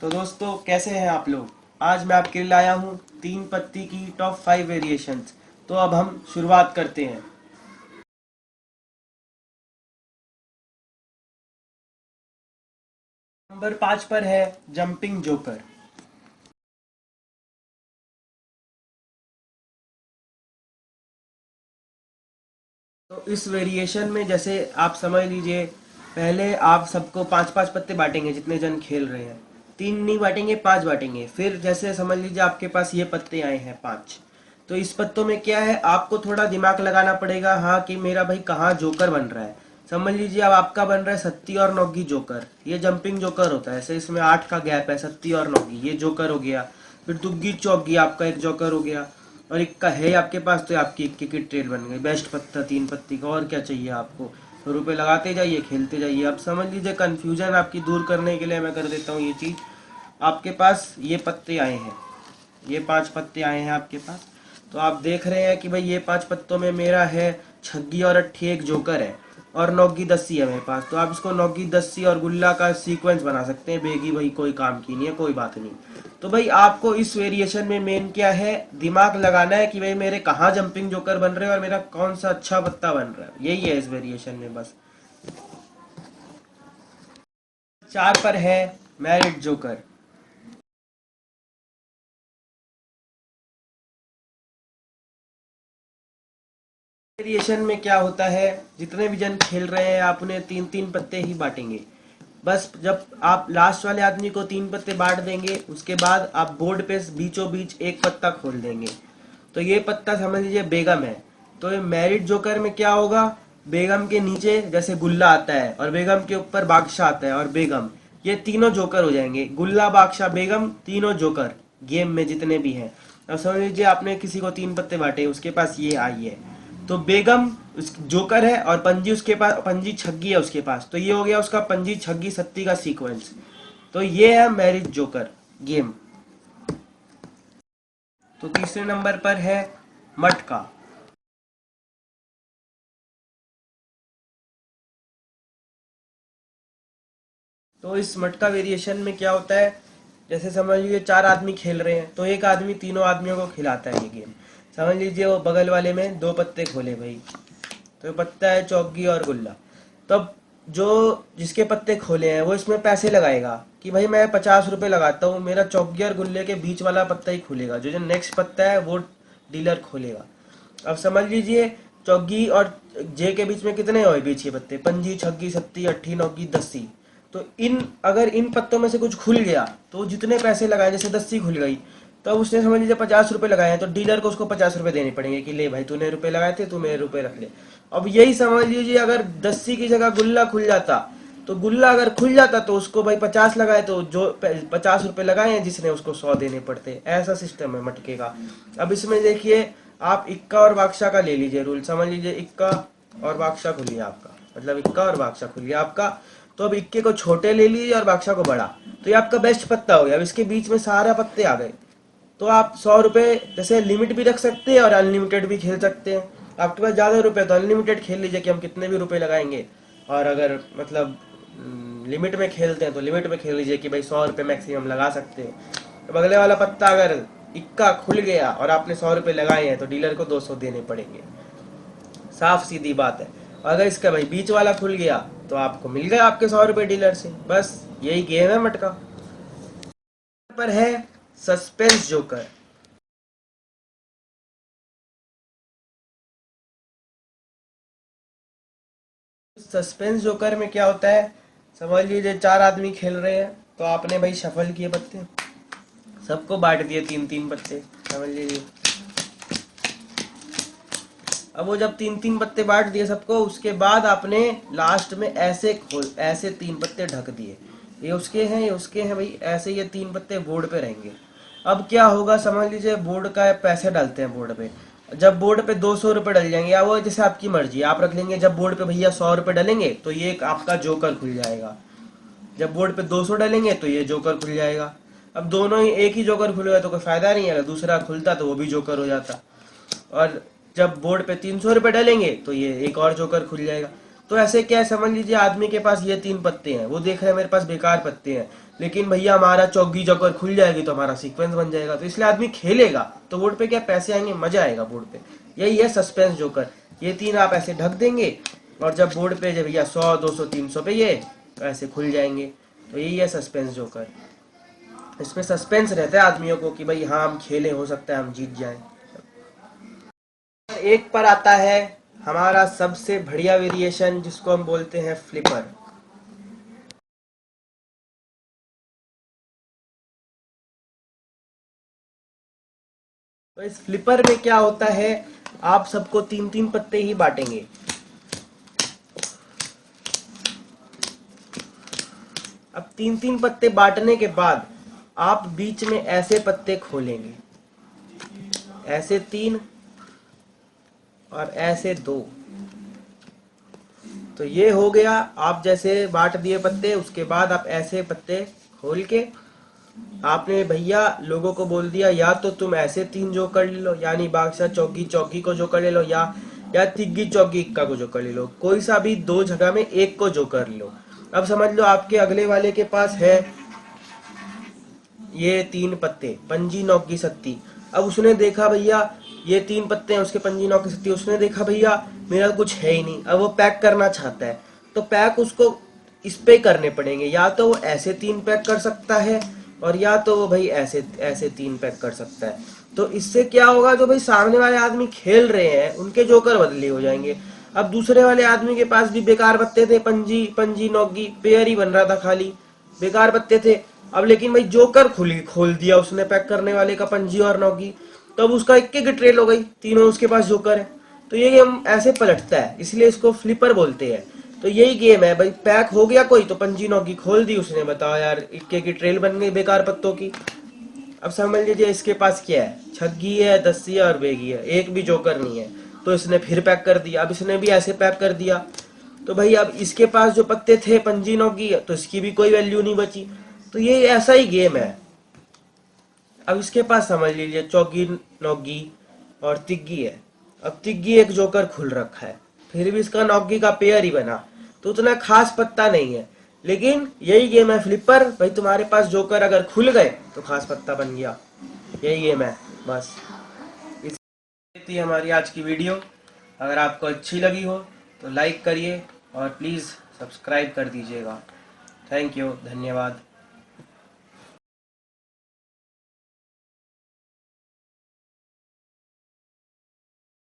तो दोस्तों कैसे हैं आप लोग। आज मैं आपके लिए लाया हूँ 3 पत्ती की टॉप 5 वेरिएशंस। तो अब हम शुरुआत करते हैं। नंबर 5 पर है जंपिंग जोकर। तो इस वेरिएशन में जैसे आप समझ लीजिए, पहले आप सबको 5-5 पत्ते बांटेंगे जितने जन खेल रहे हैं। 3 नहीं बांटेंगे, 5 बांटेंगे। फिर जैसे समझ लीजिए आपके पास ये पत्ते आए हैं 5। तो इस पत्तों में क्या है, आपको थोड़ा दिमाग लगाना पड़ेगा। हाँ कि मेरा भाई कहाँ जोकर बन रहा है। समझ लीजिए अब आपका बन रहा है सत्ती और नौगी जोकर। ये जंपिंग जोकर होता है। ऐसे इसमें 8 का गैप है, सत्ती और नौगी ये जोकर हो गया। फिर दुग्गी चौगी आपका एक जोकर हो गया। और इक्का है आपके पास, तो आपकी इक्के की ट्रेल बन गई। बेस्ट पत्ता 3 पत्ती का, और क्या चाहिए आपको। तो रुपए लगाते जाइए, खेलते जाइए। अब समझ लीजिए कन्फ्यूजन आपकी दूर करने के लिए मैं कर देता हूँ ये चीज़। आपके पास ये पत्ते आए हैं, ये 5 पत्ते आए हैं आपके पास। तो आप देख रहे हैं कि भाई ये 5 पत्तों में मेरा है छग्गी और अट्ठी एक जोकर है, और नौगी दस्सी है मेरे पास। तो आप इसको नौगी दस्सी और गुल्ला का सीक्वेंस बना सकते हैं। बेगी भाई कोई काम की नहीं है, कोई बात नहीं। तो भाई आपको इस वेरिएशन में मेन क्या है, दिमाग लगाना है कि भाई मेरे कहाँ जंपिंग जोकर बन रहे हैं और मेरा कौन सा अच्छा पत्ता बन रहा है। यही है इस वेरिएशन में बस। 4 पर है मैरिड जोकर। वेरिएशन में क्या होता है, जितने भी जन खेल रहे हैं आप उन्हें 3-3 पत्ते ही बांटेंगे। बस जब आप लास्ट वाले आदमी को 3 पत्ते बांट देंगे, उसके बाद आप बोर्ड पे बीचों बीच एक पत्ता खोल देंगे। तो ये पत्ता समझ लीजिए बेगम है। तो ये मैरिड जोकर में क्या होगा, बेगम के नीचे जैसे गुल्ला आता है और बेगम के ऊपर बादशाह आता है और बेगम, ये तीनों जोकर हो जाएंगे। गुल्ला बादशाह बेगम तीनों जोकर गेम में जितने भी हैं। अब समझ लीजिए आपने किसी को 3 पत्ते बांटे, उसके पास ये आई है। तो बेगम उस जोकर है और पंजी उसके पास, पंजी छग्गी है उसके पास। तो ये हो गया उसका पंजी छग्गी सत्ती का सीक्वेंस। तो ये है मैरिज जोकर गेम। तो तीसरे नंबर पर है मटका। तो इस मटका वेरिएशन में क्या होता है, जैसे समझ लीजिए 4 आदमी खेल रहे हैं, तो एक आदमी तीनों आदमियों को खिलाता है ये गेम। समझ लीजिए वो बगल वाले में 2 पत्ते खोले भाई, तो पत्ता है चौकी और गुल्ला। तब जो जिसके पत्ते खोले हैं वो इसमें पैसे लगाएगा कि भाई मैं 50 रुपए लगाता हूँ, मेरा चौकी और गुल्ले के बीच वाला पत्ता ही खुलेगा। जो जो नेक्स्ट पत्ता है वो डीलर खोलेगा। अब समझ लीजिए चौगी और जे के बीच में कितने हुए बीच के पत्ते, पंजी छग्गी सत्ती अट्ठी नौगी दस्सी। तो इन अगर इन पत्तों में से कुछ खुल गया तो जितने पैसे लगाए, जैसे दस्सी खुल गई, तो उसने समझ लीजिए 50 रुपए लगाए हैं, तो डीलर को उसको 50 रुपए देने पड़ेंगे कि ले भाई तूने रुपए लगाए थे, तू मेरे रुपए रख ले। अब यही समझ लीजिए अगर दस्सी की जगह गुल्ला खुल जाता, तो गुल्ला अगर खुल जाता तो उसको भाई 50 लगाए, तो जो 50 रुपए लगाए हैं जिसने उसको 100 देने पड़ते। ऐसा सिस्टम है मटके का। अब इसमें देखिए आप इक्का और बादशाह का ले लीजिए रूल। समझ लीजिए इक्का और बादशाह खुल गया आपका, मतलब इक्का और बादशाह खुल गया आपका। तो अब इक्के को छोटे ले लीजिए और बादशाह को बड़ा। तो ये आपका बेस्ट पत्ता हो गया। अब इसके बीच में सारा पत्ते आ गए। तो आप 100 रुपए जैसे लिमिट भी रख सकते हैं और अनलिमिटेड भी खेल सकते हैं। आपके पास ज़्यादा रुपए तो अनलिमिटेड खेल लीजिए कि हम कितने भी रुपए लगाएंगे। और अगर मतलब लिमिट में खेलते हैं तो लिमिट में खेल लीजिए कि भाई 100 रुपए मैक्सिमम लगा सकते हैं। अब अगले वाला पत्ता अगर इक्का खुल गया और आपने 100 रुपए लगाए हैं तो डीलर को 200 देने पड़ेंगे। साफ सीधी बात है। अगर इसका भाई बीच वाला खुल गया तो आपको मिल गए आपके 100 रुपए डीलर से। बस यही गेम है मटका। पर है सस्पेंस जोकर। सस्पेंस जोकर में क्या होता है, समझ लीजिए 4 आदमी खेल रहे हैं, तो आपने भाई शफल किए पत्ते, सबको बांट दिए 3-3 पत्ते। समझ लीजिए अब वो जब 3-3 पत्ते बांट दिए सबको, उसके बाद आपने लास्ट में ऐसे खोल, ऐसे 3 पत्ते ढक दिए। ये उसके हैं, ये उसके हैं भाई, ऐसे ये 3 पत्ते बोर्ड पे रहेंगे। अब क्या होगा, समझ लीजिए बोर्ड का पैसे डालते हैं बोर्ड पे। जब बोर्ड पे 200 रुपए डल जाएंगे, या वो जैसे आपकी मर्जी आप रख लेंगे। जब बोर्ड पे भैया 100 रुपए डलेंगे तो ये एक आपका जोकर खुल जाएगा। जब बोर्ड पे 200 डलेंगे तो ये जोकर खुल जाएगा। अब दोनों ही एक ही जोकर खुलेगा तो कोई फायदा नहीं है। अगर दूसरा खुलता तो वो भी जोकर हो जाता। और जब बोर्ड पे 300 रुपए डलेंगे तो ये एक और जोकर खुल जाएगा। तो ऐसे क्या है, समझ लीजिए आदमी के पास ये 3 पत्ते हैं, वो देख रहे हैं मेरे पास बेकार पत्ते हैं, लेकिन भैया हमारा चौकी जोकर खुल जाएगी तो हमारा सीक्वेंस बन जाएगा, तो इसलिए आदमी खेलेगा। तो बोर्ड पे क्या पैसे आएंगे, मजा आएगा बोर्ड पे। यही है सस्पेंस जोकर। ये 3 आप ऐसे ढक देंगे और जब बोर्ड पे जब भैया 100 200 300 पे ये ऐसे खुल जाएंगे। तो यही है सस्पेंस जोकर। इसमें सस्पेंस रहता है आदमियों को कि भाई हाँ हम खेलें, हो सकता है हम जीत जाएं। एक पर आता है हमारा सबसे बढ़िया वेरिएशन, जिसको हम बोलते हैं फ्लिपर। तो इस फ्लिपर में क्या होता है, आप सबको 3-3 पत्ते ही बांटेंगे। अब 3-3 पत्ते बांटने के बाद आप बीच में ऐसे पत्ते खोलेंगे, ऐसे 3 और ऐसे 2। तो ये हो गया, आप जैसे बांट दिए पत्ते, उसके बाद आप ऐसे पत्ते खोल के आपने भैया लोगों को बोल दिया या तो तुम ऐसे 3 जोकर ले लो, यानी बादशाह चौकी चौकी को जोकर ले लो, या तिग्गी चौकी इक्का को जोकर ले लो, कोई सा भी 2 जगह में एक को जोकर ले लो। अब समझ लो आपके अगले वाले के पास है ये 3 पत्ते, पंजी नौकी सत्ती। अब उसने देखा भैया ये 3 पत्ते हैं उसके, पंजी नौकी सत्ती, उसने देखा भैया मेरा कुछ है ही नहीं, अब वो पैक करना चाहता है। तो पैक उसको इस पे करने पड़ेंगे, या तो वो ऐसे 3 पैक कर सकता है और या तो वो भाई ऐसे ऐसे 3 पैक कर सकता है। तो इससे क्या होगा, जो भाई सामने वाले आदमी खेल रहे हैं उनके जोकर बदली हो जाएंगे। अब दूसरे वाले आदमी के पास भी बेकार पत्ते थे, पंजी पंजी नौकी पेयर ही बन रहा था, खाली बेकार पत्ते थे। अब लेकिन भाई जोकर खोल दिया उसने पैक करने वाले का, पंजी और नौकी, तो अब उसका इक्के की ट्रेल हो गई, तीनों उसके पास जोकर है। तो ये गेम ऐसे पलटता है, इसलिए इसको फ्लिपर बोलते हैं। तो यही गेम है भाई, पैक हो गया कोई तो पंजी नौकी खोल दी उसने, बताओ यार इक्के की ट्रेल बन गई बेकार पत्तों की। अब समझ लीजिए इसके पास क्या है, छग्गी है, दस्सी है और बेगी है, एक भी जोकर नहीं है। तो इसने फिर पैक कर दिया, अब इसने भी ऐसे पैक कर दिया। तो भाई अब इसके पास जो पत्ते थे पंजी नौकी, तो इसकी भी कोई वैल्यू नहीं बची। तो ये ऐसा ही गेम है। अब इसके पास समझ लीजिए चौकी नौकी और तिग्गी है। अब तिग्गी एक जोकर खुल रखा है, फिर भी इसका नौकी का पेयर ही बना, तो उतना खास पत्ता नहीं है। लेकिन यही गेम है फ्लिपर, भाई तुम्हारे पास जोकर अगर खुल गए तो खास पत्ता बन गया। यही गेम है बस। इस थी हमारी आज की वीडियो। अगर आपको अच्छी लगी हो तो लाइक करिए और प्लीज़ सब्सक्राइब कर दीजिएगा। थैंक यू, धन्यवाद।